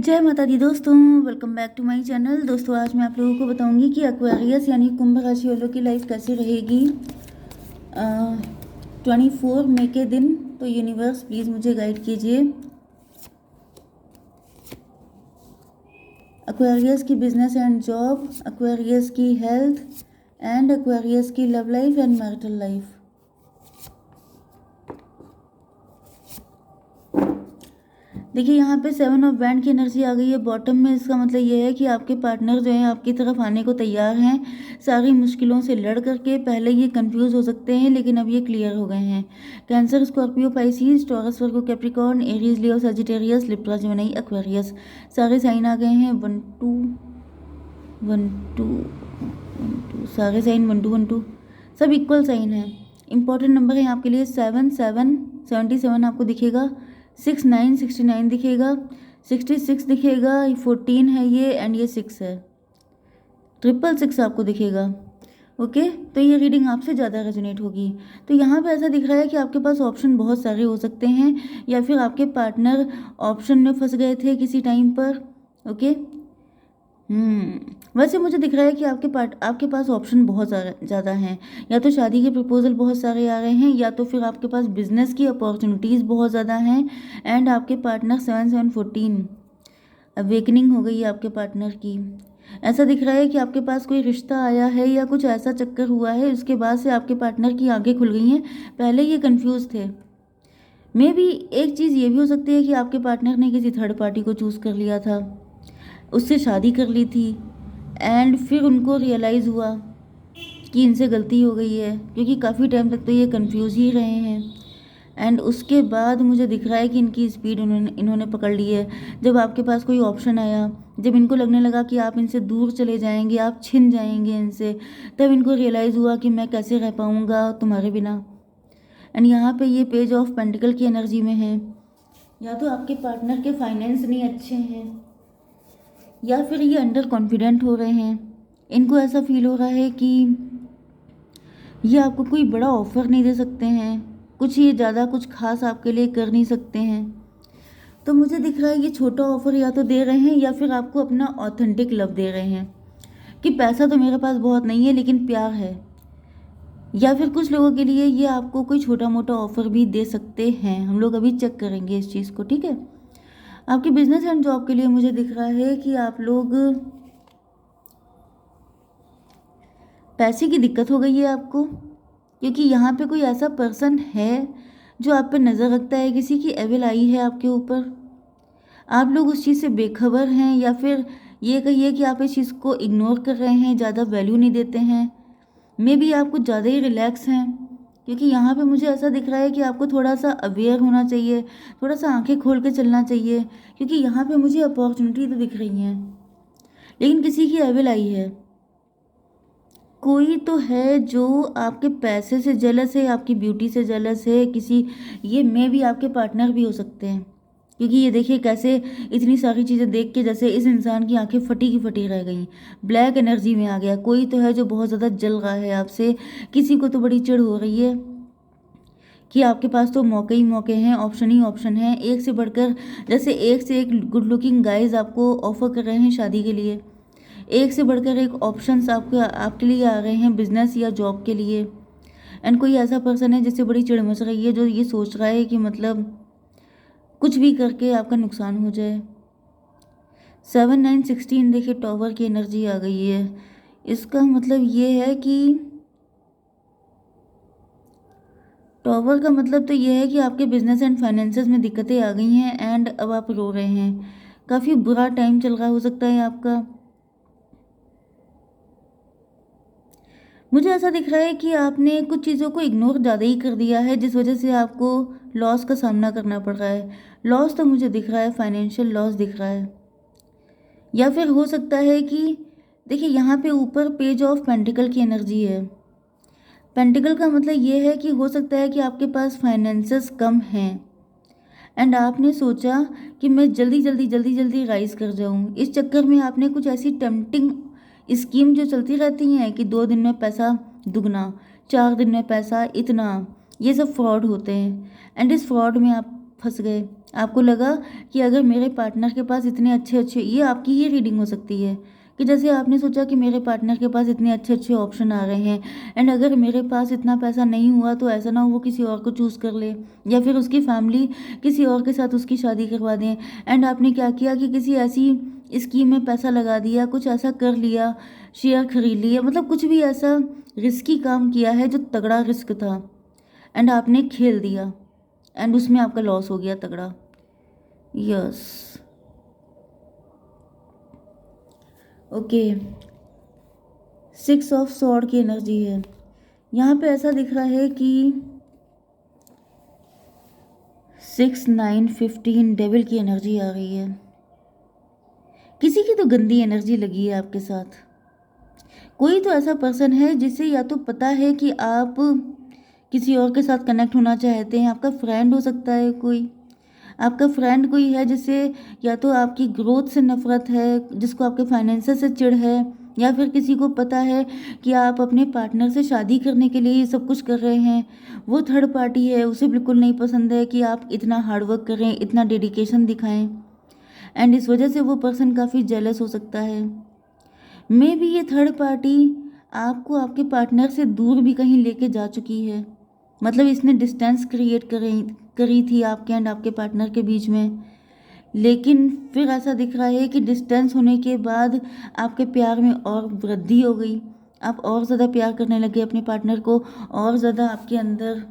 जय माता दी दोस्तों, welcome back to my channel. दोस्तों आज मैं आप लोगों को बताऊंगी कि एक्वेरियस यानी कुंभ राशि वालों की लाइफ कैसी रहेगी 24 मई के दिन। तो यूनिवर्स प्लीज़ मुझे गाइड कीजिए। एक्वेरियस की बिजनेस एंड जॉब, एक्वेरियस की हेल्थ एंड एक्वेरियस की love life and marital life. देखिए यहाँ पे 7 ऑफ बैंड की एनर्जी आ गई है बॉटम में। इसका मतलब ये है कि आपके पार्टनर जो हैं आपकी तरफ आने को तैयार हैं। सारी मुश्किलों से लड़ करके पहले ये कंफ्यूज हो सकते हैं, लेकिन अब ये क्लियर हो गए हैं। कैंसर, स्कॉर्पियो, पाइसिस, टॉरस, वर्गो, कैप्रिकॉर्न, एरीज, लियो, सजिटेरियस, लिब्रा, जेमिनी, एक्वेरियस सारे साइन आ गए हैं। 1 2 1 2 1 2 सारे साइन 1 2 1 2 सब इक्वल साइन है। इंपॉर्टेंट नंबर है आपके लिए 7 7 77 आपको दिखेगा, 6 9 69 दिखेगा, 66 दिखेगा, 14 है ये एंड ये 6 है, 666 आपको दिखेगा। ओके, तो ये रीडिंग आपसे ज़्यादा रेजोनेट होगी। तो यहाँ पे ऐसा दिख रहा है कि आपके पास ऑप्शन बहुत सारे हो सकते हैं, या फिर आपके पार्टनर ऑप्शन में फंस गए थे किसी टाइम पर। ओके, वैसे मुझे दिख रहा है कि आपके पास ऑप्शन बहुत ज़्यादा हैं। या तो शादी के प्रपोजल बहुत सारे आ रहे हैं, या तो फिर आपके पास बिजनेस की अपॉर्चुनिटीज़ बहुत ज़्यादा हैं। एंड आपके पार्टनर 7 7 14 अवेकनिंग हो गई है आपके पार्टनर की। ऐसा दिख रहा है कि आपके पास कोई रिश्ता आया है या कुछ ऐसा चक्कर हुआ है, उसके बाद से आपके पार्टनर की आंखें खुल गई हैं। पहले ये कंफ्यूज थे। मे बी एक चीज़ ये भी हो सकती है कि आपके पार्टनर ने किसी थर्ड पार्टी को चूज़ कर लिया था, उससे शादी कर ली थी, एंड फिर उनको रियलाइज़ हुआ कि इनसे गलती हो गई है, क्योंकि काफ़ी टाइम तक तो ये कंफ्यूज ही रहे हैं। एंड उसके बाद मुझे दिख रहा है कि इनकी स्पीड इन्होंने पकड़ ली है। जब आपके पास कोई ऑप्शन आया, जब इनको लगने लगा कि आप इनसे दूर चले जाएंगे, आप छिन जाएंगे इनसे, तब इनको रियलाइज़ हुआ कि मैं कैसे रह पाऊँगा तुम्हारे बिना। एंड यहाँ पे ये पेज ऑफ पेंटिकल की एनर्जी में है। या तो आपके पार्टनर के फाइनेंस नहीं अच्छे हैं, या फिर ये अंडर कॉन्फिडेंट हो रहे हैं। इनको ऐसा फील हो रहा है कि ये आपको कोई बड़ा ऑफर नहीं दे सकते हैं, कुछ ये ज़्यादा कुछ खास आपके लिए कर नहीं सकते हैं। तो मुझे दिख रहा है ये छोटा ऑफर या तो दे रहे हैं, या फिर आपको अपना ऑथेंटिक लव दे रहे हैं कि पैसा तो मेरे पास बहुत नहीं है लेकिन प्यार है। या फिर कुछ लोगों के लिए ये आपको कोई छोटा मोटा ऑफर भी दे सकते हैं। हम लोग अभी चेक करेंगे इस चीज़ को, ठीक है। आपके बिजनेस एंड जॉब के लिए मुझे दिख रहा है कि आप लोग पैसे की दिक्कत हो गई है आपको, क्योंकि यहाँ पे कोई ऐसा पर्सन है जो आप पे नज़र रखता है, किसी की एविल आई है आपके ऊपर। आप लोग उस चीज़ से बेखबर हैं, या फिर ये कहिए कि आप इस चीज़ को इग्नोर कर रहे हैं, ज़्यादा वैल्यू नहीं देते हैं। मे बी आप कुछ ज़्यादा ही रिलैक्स हैं, क्योंकि यहाँ पे मुझे ऐसा दिख रहा है कि आपको थोड़ा सा अवेयर होना चाहिए, थोड़ा सा आंखें खोल के चलना चाहिए, क्योंकि यहाँ पे मुझे अपॉर्चुनिटी तो दिख रही हैं, लेकिन किसी की एविल आई है। कोई तो है जो आपके पैसे से जेलस है, आपकी ब्यूटी से जेलस है किसी। ये मे भी आपके पार्टनर भी हो सकते हैं, क्योंकि ये देखिए कैसे इतनी सारी चीज़ें देख के जैसे इस इंसान की आंखें फटी की फटी रह गई। ब्लैक एनर्जी में आ गया। कोई तो है जो बहुत ज़्यादा जल रहा है आपसे। किसी को तो बड़ी चिढ़ हो रही है कि आपके पास तो मौके ही मौके हैं, ऑप्शन ही ऑप्शन हैं, एक से बढ़कर, जैसे एक से एक गुड लुकिंग गाइज आपको ऑफर कर रहे हैं शादी के लिए, एक से बढ़कर एक ऑप्शंस आपके लिए आ रहे हैं बिजनेस या जॉब के लिए। एंड कोई ऐसा पर्सन है जिससे बड़ी चिढ़ मच रही है, जो ये सोच रहा है कि मतलब कुछ भी करके आपका नुकसान हो जाए। 7 9 16 देखिए टॉवर की एनर्जी आ गई है। इसका मतलब ये है कि टॉवर का मतलब तो ये है कि आपके बिजनेस एंड फाइनेंसेस में दिक्कतें आ गई हैं, एंड अब आप रो रहे हैं। काफ़ी बुरा टाइम चल रहा हो सकता है आपका। मुझे ऐसा दिख रहा है कि आपने कुछ चीज़ों को इग्नोर ज़्यादा ही कर दिया है, जिस वजह से आपको लॉस का सामना करना पड़ रहा है। लॉस तो मुझे दिख रहा है, फाइनेंशियल लॉस दिख रहा है। या फिर हो सकता है कि देखिए यहाँ पे ऊपर पेज ऑफ पेंटिकल की एनर्जी है। पेंटिकल का मतलब ये है कि हो सकता है कि आपके पास फाइनेंसेस कम हैं, एंड आपने सोचा कि मैं जल्दी जल्दी जल्दी जल्दी राइज कर जाऊं। इस चक्कर में आपने कुछ ऐसी टेम्पटिंग स्कीम जो चलती रहती हैं कि 2 दिन में पैसा दुगना, 4 दिन में पैसा इतना, ये सब फ्रॉड होते हैं, एंड इस फ्रॉड में आप फंस गए। आपको लगा कि अगर मेरे पार्टनर के पास इतने अच्छे अच्छे, ये आपकी ये रीडिंग हो सकती है कि जैसे आपने सोचा कि मेरे पार्टनर के पास इतने अच्छे अच्छे ऑप्शन आ रहे हैं, एंड अगर मेरे पास इतना पैसा नहीं हुआ तो ऐसा ना हो वो किसी और को चूज़ कर ले, या फिर उसकी फैमिली किसी और के साथ उसकी शादी करवा दें। एंड आपने क्या किया कि किसी ऐसी स्कीम में पैसा लगा दिया, कुछ ऐसा कर लिया, शेयर खरीद लिया, मतलब कुछ भी ऐसा रिस्की काम किया है जो तगड़ा रिस्क था, एंड आपने खेल दिया, एंड उसमें आपका लॉस हो गया तगड़ा। Yes, okay. 6 ऑफ सॉर्ड की एनर्जी है यहाँ पे। ऐसा दिख रहा है कि 6, 9, 15 डेविल की एनर्जी आ रही है। किसी की तो गंदी एनर्जी लगी है आपके साथ। कोई तो ऐसा पर्सन है जिसे या तो पता है कि आप किसी और के साथ कनेक्ट होना चाहते हैं, आपका फ्रेंड हो सकता है कोई, आपका फ्रेंड कोई है जिससे या तो आपकी ग्रोथ से नफरत है, जिसको आपके फाइनेंस से चिढ़ है, या फिर किसी को पता है कि आप अपने पार्टनर से शादी करने के लिए ये सब कुछ कर रहे हैं। वो थर्ड पार्टी है, उसे बिल्कुल नहीं पसंद है कि आप इतना हार्डवर्क करें, इतना डेडिकेशन दिखाएं, एंड इस वजह से वो पर्सन काफ़ी जेलस हो सकता है। मे बी ये थर्ड पार्टी आपको आपके पार्टनर से दूर भी कहीं लेके जा चुकी है, मतलब इसने डिस्टेंस क्रिएट करी थी आपके एंड आपके पार्टनर के बीच में। लेकिन फिर ऐसा दिख रहा है कि डिस्टेंस होने के बाद आपके प्यार में और वृद्धि हो गई, आप और ज़्यादा प्यार करने लगे अपने पार्टनर को, और ज़्यादा आपके अंदर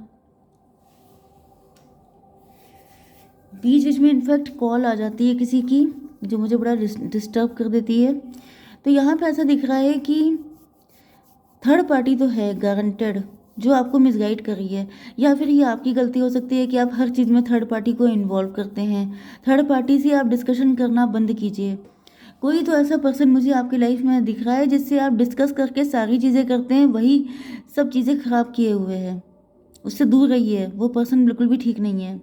बीच बीच में इनफैक्ट कॉल आ जाती है किसी की जो मुझे बड़ा डिस्टर्ब कर देती है। तो यहाँ पे ऐसा दिख रहा है कि थर्ड पार्टी तो है गारंटेड जो आपको मिसगाइड कर रही है, या फिर ये आपकी गलती हो सकती है कि आप हर चीज़ में थर्ड पार्टी को इन्वॉल्व करते हैं। थर्ड पार्टी से आप डिस्कशन करना बंद कीजिए। कोई तो ऐसा पर्सन मुझे आपकी लाइफ में दिख रहा है जिससे आप डिस्कस करके सारी चीज़ें करते हैं, वही सब चीज़ें खराब किए हुए हैं, उससे दूर रहिए, वो पर्सन बिल्कुल भी ठीक नहीं है।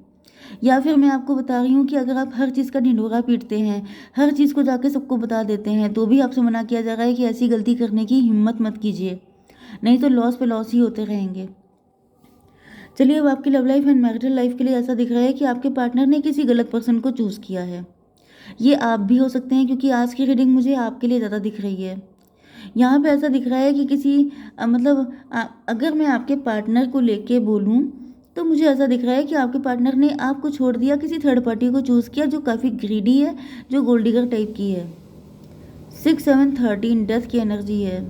या फिर मैं आपको बता रही हूँ कि अगर आप हर चीज़ का ढिंढोरा पीटते हैं, हर चीज़ को जाके सबको बता देते हैं, तो भी आपसे मना किया जा रहा है कि ऐसी गलती करने की हिम्मत मत कीजिए, नहीं तो लॉस पे लॉस ही होते रहेंगे। चलिए, अब आपकी love life and marital life के लिए ऐसा दिख रहा है कि आपके पार्टनर ने किसी गलत पर्सन को चूज़ किया है। ये आप भी हो सकते हैं क्योंकि आज की रीडिंग मुझे आपके लिए ज़्यादा दिख रही है। यहाँ पे ऐसा दिख रहा है कि किसी अगर मैं आपके पार्टनर को लेके बोलूँ तो मुझे ऐसा दिख रहा है कि आपके पार्टनर ने आपको छोड़ दिया, किसी थर्ड पार्टी को चूज़ किया जो काफ़ी ग्रीडी है, जो गोल्ड डिगर टाइप की है। 6, 7, 13 डेथ की एनर्जी है।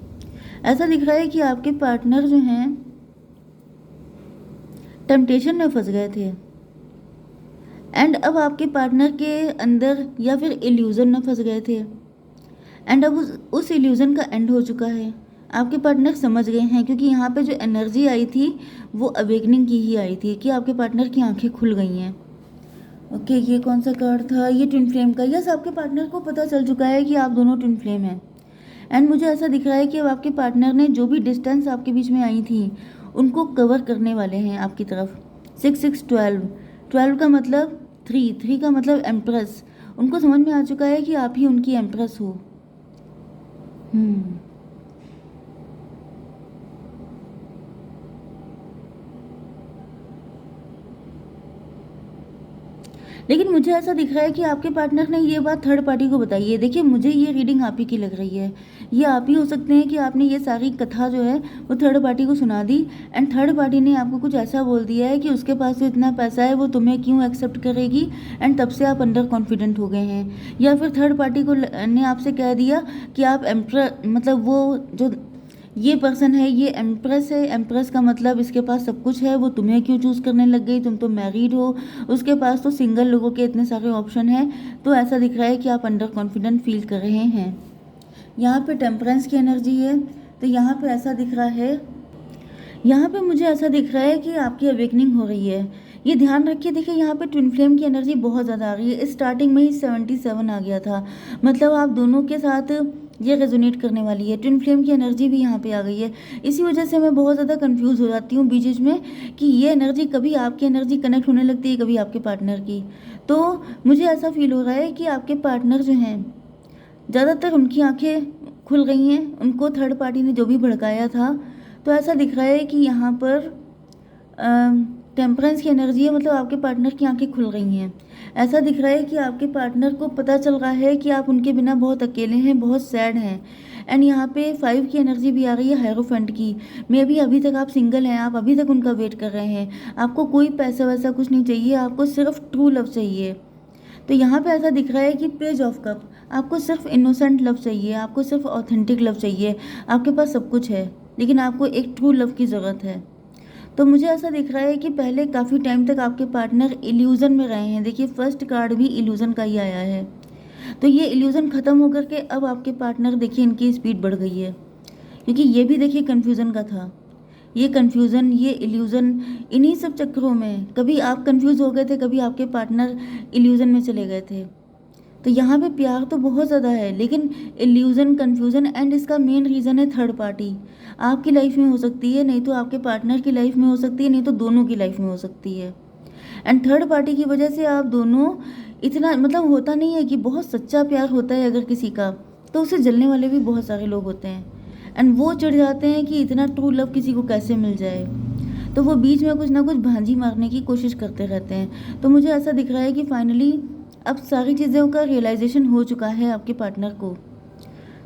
ऐसा दिख रहा है कि आपके पार्टनर जो हैं टेम्पटेशन में फंस गए थे, एंड अब आपके पार्टनर के अंदर या फिर इल्यूज़न में फंस गए थे, एंड अब उस इल्यूज़न का एंड हो चुका है। आपके पार्टनर समझ गए हैं क्योंकि यहाँ पे जो एनर्जी आई थी वो अवेकनिंग की ही आई थी कि आपके पार्टनर की आंखें खुल गई हैं। ओके, ये कौन सा कार्ड था? ये ट्विन फ्लेम का। यस, आपके पार्टनर को पता चल चुका है कि आप दोनों ट्विन फ्लेम हैं, एंड मुझे ऐसा दिख रहा है कि अब आपके पार्टनर ने जो भी डिस्टेंस आपके बीच में आई थी उनको कवर करने वाले हैं आपकी तरफ। 6, 6, 12, 12 का मतलब 3, 3 का मतलब एम्प्रेस। उनको समझ में आ चुका है कि आप ही उनकी एम्प्रेस हो। लेकिन मुझे ऐसा दिख रहा है कि आपके पार्टनर ने ये बात थर्ड पार्टी को बताई है। देखिए, मुझे ये रीडिंग आप ही की लग रही है। ये आप ही हो सकते हैं कि आपने ये सारी कथा जो है वो थर्ड पार्टी को सुना दी, एंड थर्ड पार्टी ने आपको कुछ ऐसा बोल दिया है कि उसके पास तो इतना पैसा है, वो तुम्हें क्यों एक्सेप्ट करेगी, एंड तब से आप अंडर कॉन्फिडेंट हो गए हैं। या फिर थर्ड पार्टी को ने आपसे कह दिया कि आप मतलब वो जो ये पर्सन है ये एम्प्रेस है, एम्प्रेस का मतलब इसके पास सब कुछ है, वो तुम्हें क्यों चूज़ करने लग गई, तुम तो मैरिड हो, उसके पास तो सिंगल लोगों के इतने सारे ऑप्शन हैं। तो ऐसा दिख रहा है कि आप अंडर कॉन्फिडेंट फील कर रहे हैं। यहाँ पे टेम्परेंस की एनर्जी है, तो यहाँ पे ऐसा दिख रहा है, यहाँ पे मुझे ऐसा दिख रहा है कि आपकी अवेकनिंग हो रही है। ये ध्यान रखिए, देखिए यहाँ पे ट्विन फ्लेम की एनर्जी बहुत ज़्यादा आ रही है। स्टार्टिंग में ही 77 आ गया था, मतलब आप दोनों के साथ ये रेजोनेट करने वाली है। ट्विन फ्लेम की एनर्जी भी यहाँ पे आ गई है। इसी वजह से मैं बहुत ज़्यादा कंफ्यूज हो जाती हूँ बीच बीच में कि ये एनर्जी कभी आपकी एनर्जी कनेक्ट होने लगती है, कभी आपके पार्टनर की। तो मुझे ऐसा फील हो रहा है कि आपके पार्टनर जो हैं ज़्यादातर उनकी आंखें खुल गई हैं, उनको थर्ड पार्टी ने जो भी भड़काया था। तो ऐसा दिख रहा है कि यहाँ पर टेम्परेंस की एनर्जी है, मतलब आपके पार्टनर की आंखें खुल रही हैं। ऐसा दिख रहा है कि आपके पार्टनर को पता चल रहा है कि आप उनके बिना बहुत अकेले हैं, बहुत सैड हैं। एंड यहाँ पे 5 की एनर्जी भी आ रही है हायरोफेंट की। मे बी अभी तक आप सिंगल हैं, आप अभी तक उनका वेट कर रहे हैं, आपको कोई पैसा वैसा कुछ नहीं चाहिए, आपको सिर्फ ट्रू लव चाहिए। तो यहाँ पे ऐसा दिख रहा है कि पेज ऑफ कप, आपको सिर्फ इनोसेंट लव चाहिए, आपको सिर्फ ऑथेंटिक लव चाहिए। आपके पास सब कुछ है, लेकिन आपको एक ट्रू लव की ज़रूरत है। तो मुझे ऐसा दिख रहा है कि पहले काफ़ी टाइम तक आपके पार्टनर इल्यूज़न में रहे हैं। देखिए फर्स्ट कार्ड भी इल्यूज़न का ही आया है। तो ये इल्यूज़न ख़त्म होकर के अब आपके पार्टनर, देखिए इनकी स्पीड बढ़ गई है, क्योंकि ये भी देखिए कन्फ्यूज़न का था। ये कन्फ्यूज़न, ये इल्यूज़न, इन्हीं सब चक्करों में कभी आप कन्फ्यूज़ हो गए थे, कभी आपके पार्टनर इल्यूज़न में चले गए थे। तो यहाँ पे प्यार तो बहुत ज़्यादा है, लेकिन इल्यूज़न, कन्फ्यूज़न, एंड इसका मेन रीज़न है थर्ड पार्टी। आपकी लाइफ में हो सकती है, नहीं तो आपके पार्टनर की लाइफ में हो सकती है, नहीं तो दोनों की लाइफ में हो सकती है। एंड थर्ड पार्टी की वजह से आप दोनों इतना, मतलब होता नहीं है कि बहुत सच्चा प्यार होता है अगर किसी का, तो उसे जलने वाले भी बहुत सारे लोग होते हैं। एंड वो चिढ़ जाते हैं कि इतना ट्रू लव किसी को कैसे मिल जाए, तो वो बीच में कुछ ना कुछ भांजी मारने की कोशिश करते रहते हैं। तो मुझे ऐसा दिख रहा है कि फाइनली अब सारी चीज़ों का रियलाइजेशन हो चुका है आपके पार्टनर को।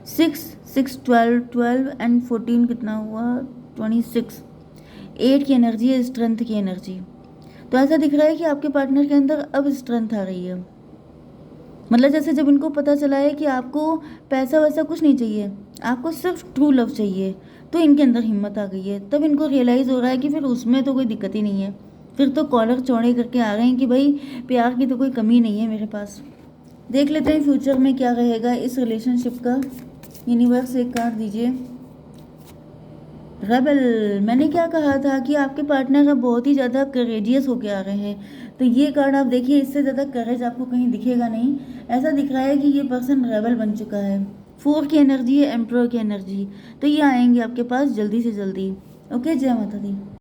6, 6, 12 एंड 14 कितना हुआ, 26। 8 की एनर्जी है, स्ट्रेंथ की एनर्जी। तो ऐसा दिख रहा है कि आपके पार्टनर के अंदर अब स्ट्रेंथ आ रही है। मतलब जैसे जब इनको पता चला है कि आपको पैसा वैसा कुछ नहीं चाहिए, आपको सिर्फ ट्रू लव चाहिए, तो इनके अंदर हिम्मत आ गई है। तब इनको रियलाइज़ हो रहा है कि फिर उसमें तो कोई दिक्कत ही नहीं है, फिर तो कॉलर चौड़े करके आ रहे हैं कि भाई प्यार की तो कोई कमी नहीं है मेरे पास। देख लेते हैं फ्यूचर में क्या रहेगा इस रिलेशनशिप का। यूनिवर्स एक कार्ड दीजिए। रेबल, मैंने क्या कहा था कि आपके पार्टनर अब बहुत ही ज़्यादा करेजियस होके आ रहे हैं। तो ये कार्ड आप देखिए, इससे ज़्यादा करेज आपको कहीं दिखेगा नहीं। ऐसा दिख रहा है कि ये पर्सन रेबल बन चुका है। 4 की एनर्जी है, एम्परर की एनर्जी। तो ये आएंगे आपके पास जल्दी से जल्दी। ओके, जय माता दी।